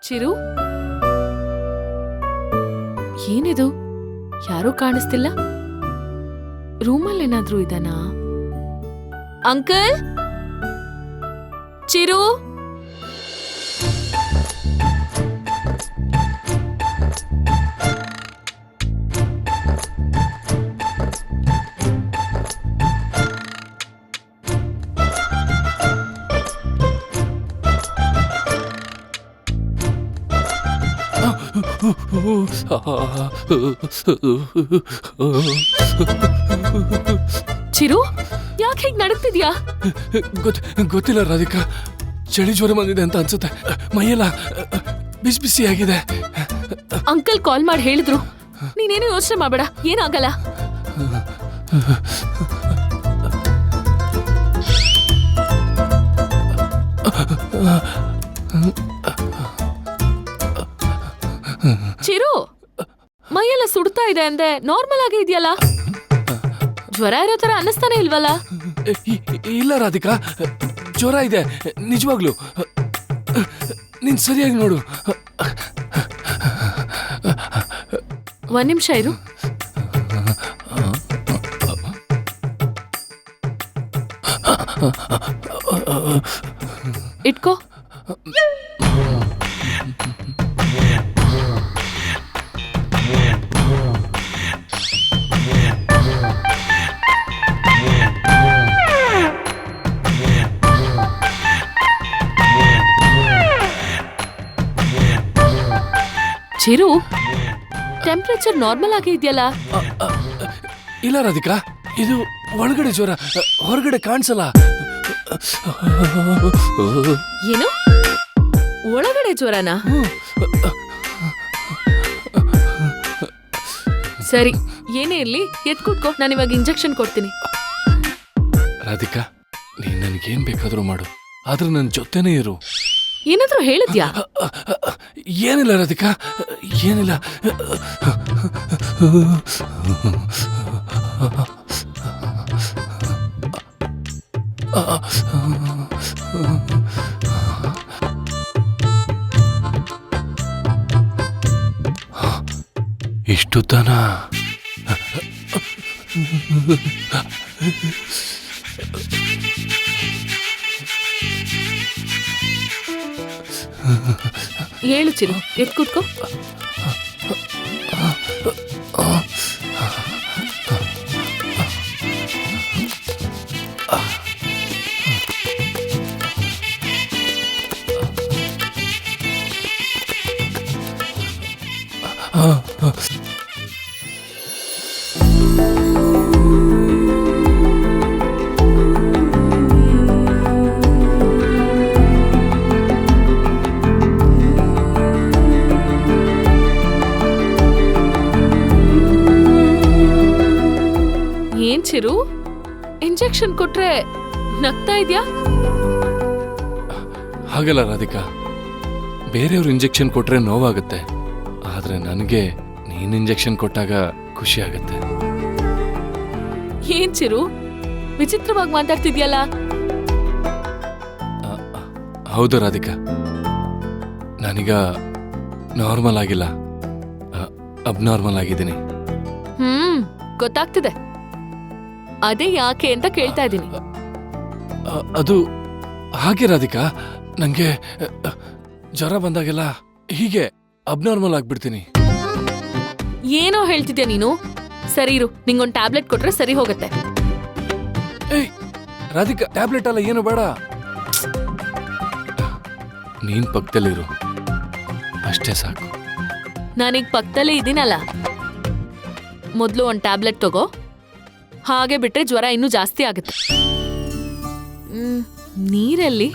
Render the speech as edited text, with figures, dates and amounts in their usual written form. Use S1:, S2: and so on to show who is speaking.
S1: ಚಿರು, ಏನಿದು? ಯಾರೂ ಕಾಣಿಸ್ತಿಲ್ಲ. ರೂಮಲ್ಲೇನಾದ್ರೂ ಇದಾನಾ? ಅಂಕಲ್, ಚಿರು, ಚಿರು, ಯಾಕೆ ಹೀಗ್ ನಡಕ್ತಿದ್ಯಾ?
S2: ಗೊತ್ತಿಲ್ಲ ರಾಧಿಕಾ, ಚಳಿ ಜ್ವರ ಬಂದಿದೆ ಅಂತ ಅನ್ಸುತ್ತೆ. ಮೈಯೆಲ್ಲ ಬಿಸಿ ಬಿಸಿ ಆಗಿದೆ.
S1: ಅಂಕಲ್ ಕಾಲ್ ಮಾಡಿ ಹೇಳಿದ್ರು. ನೀನೇನು ಯೋಚನೆ ಮಾಡಬೇಡ, ಏನಾಗಲ್ಲ. ಚಿರು, ಮೈಯೆಲ್ಲ ಸುಡ್ತಾ ಇದೆ ಅಂದೆ, ನಾರ್ಮಲ್ ಆಗಿ ಇದೆಯಲ್ಲ? ಜ್ವರ ಇರೋ ತರ ಅನ್ನಿಸ್ತಾನೆ ಇಲ್ವಲ್ಲ?
S2: ಇಲ್ಲ ರಾಧಿಕಾ, ಜ್ವರ ಇದೆ ನಿಜವಾಗ್ಲು. ನೀನ್ ಸರಿಯಾಗಿ ನೋಡು.
S1: ಒಂದ್ ನಿಮಿಷ ಇರು. ಇಟ್ಕೋ. ಚಿರು, ಟೆಂಪರೇಚರ್ ನಾರ್ಮಲ್ ಆಗಿ ಇದೆಯಲ್ಲ?
S2: ಇಲ್ಲ ರಾಧಿಕಾ, ಇದು ಒಳಗಡೆ ಜ್ವರ, ಹೊರಗಡೆ ಕಾಣಿಸಲ್ಲ.
S1: ಏನು, ಒಳಗಡೆ ಜ್ವರನಾ? ಸರಿ, ಏನೇ ಇರ್ಲಿ, ಎತ್ ಕೂತ್ಕೋ, ನಾನು ಇವಾಗ ಇಂಜೆಕ್ಷನ್ ಕೊಡ್ತೀನಿ.
S2: ರಾಧಿಕಾ, ನೀನ್ ನನ್ಗೇನ್ ಬೇಕಾದ್ರೂ ಮಾಡು, ಆದ್ರೆ ನನ್ ಜೊತೆನೇ ಇರು.
S1: ಏನಾದ್ರೂ ಹೇಳಿದ್ಯಾ?
S2: ಏನಿಲ್ಲ ರಾಧಿಕಾ, ಏನಿಲ್ಲ. ಇಷ್ಟು ತನ
S1: ಹೇಳು ಚಿರು, ಎತ್ ಕೂತ್ಕೋ. ಏನ್ ಚಿರು, ಇಂಜೆಕ್ಷನ್ ಕೊಟ್ರೆ ನಗ್ತಾ ಇದ್ಯಾ?
S2: ಹಾಗಲ್ಲ ರಾಧಿಕಾ, ಬೇರೆಯವ್ರು ಇಂಜೆಕ್ಷನ್ ಕೊಟ್ರೆ ನೋವಾಗುತ್ತೆ, ಆದ್ರೆ ನನಗೆ ನೀನ್ ಇಂಜೆಕ್ಷನ್ ಕೊಟ್ಟಾಗ ಖುಷಿ ಆಗುತ್ತೆ.
S1: ಏನ್ ಚಿರು, ವಿಚಿತ್ರವಾಗಿ ಮಾತಾಡ್ತಿದ್ಯಲ್ಲ?
S2: ಹೌದು ರಾಧಿಕಾ, ನಾನೀಗ ನಾರ್ಮಲ್ ಆಗಿಲ್ಲ, ಅಬ್ನಾರ್ಮಲ್ ಆಗಿದ್ದೀನಿ.
S1: ಗೊತ್ತಾಗ್ತಿದೆ, ಅದೇ ಯಾಕೆ ಅಂತ ಕೇಳ್ತಾ ಇದ್ದೀನಿ.
S2: ಅದು ಹಾಗೆ ರಾಧಿಕಾ, ನಂಗೆ ಜ್ವರ ಬಂದಾಗೆಲ್ಲ ಹೀಗೆ ಅಬ್ನಾರ್ಮಲ್ ಆಗ್ಬಿಡ್ತೀನಿ.
S1: ಏನೋ ಹೇಳ್ತಿದ್ಯಾ ನೀನು? ಸರಿ ಇರು, ನಿಂಗೊಂದು ಟ್ಯಾಬ್ಲೆಟ್ ಕೊಟ್ರೆ ಸರಿ ಹೋಗುತ್ತೆ.
S2: ಏಯ್ ರಾಧಿಕಾ, ಟ್ಯಾಬ್ಲೆಟ್ ಅಲ್ಲ, ಏನು ಬೇಡ. ನೀನ್ ಪಕ್ಕದಲ್ಲಿರು, ಅಷ್ಟೇ ಸಾಕು.
S1: ನಾನೀಗ ಪಕ್ಕದಲ್ಲೇ ಇದ್ದೀನಲ್ಲ. ಮೊದಲು ಒಂದು ಟ್ಯಾಬ್ಲೆಟ್ ತಗೋ, ಹಾಗೆ ಬಿಟ್ರೆ ಜ್ವರ ಇನ್ನೂ ಜಾಸ್ತಿ ಆಗುತ್ತೆ. ನೀರಲ್ಲಿ